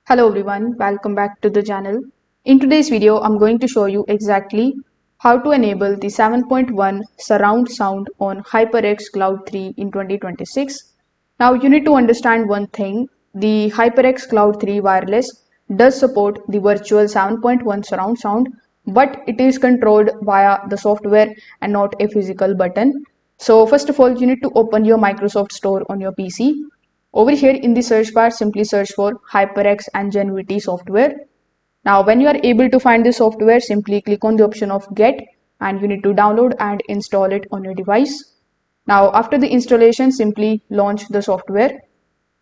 Hello everyone, welcome back to the channel. In today's video, I'm going to show you exactly how to enable the 7.1 surround sound on HyperX Cloud 3 in 2026. Now you need to understand one thing, the HyperX Cloud 3 wireless does support the virtual 7.1 surround sound, but it is controlled via the software and not a physical button. So first of all, you need to open your Microsoft Store on your PC. Over here in the search bar, simply search for HyperX and Genvity software. Now, when you are able to find the software, simply click on the option of Get and you need to download and install it on your device. Now, after the installation, simply launch the software.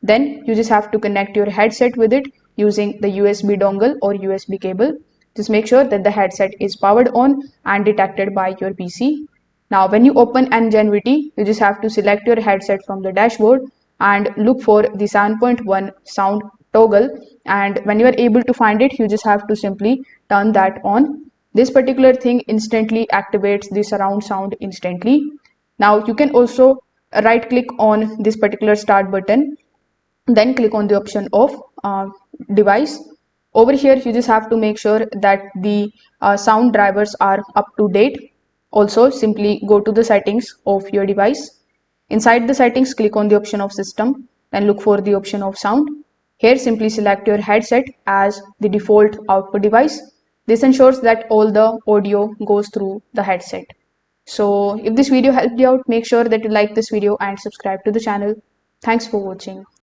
Then you just have to connect your headset with it using the USB dongle or USB cable. Just make sure that the headset is powered on and detected by your PC. Now, when you open Ngenvity, you just have to select your headset from the dashboard and look for the 7.1 sound toggle. And when you are able to find it, you just have to simply turn that on. This particular thing instantly activates the surround sound instantly. Now, you can also right click on this particular start button, then click on the option of device. Over here you just have to make sure that the sound drivers are up to date. Also simply go to the settings of your device. Inside the settings, click on the option of system, then look for the option of sound. Here simply select your headset as the default output device. This ensures that all the audio goes through the headset. So if this video helped you out, make sure that you like this video and subscribe to the channel. Thanks for watching.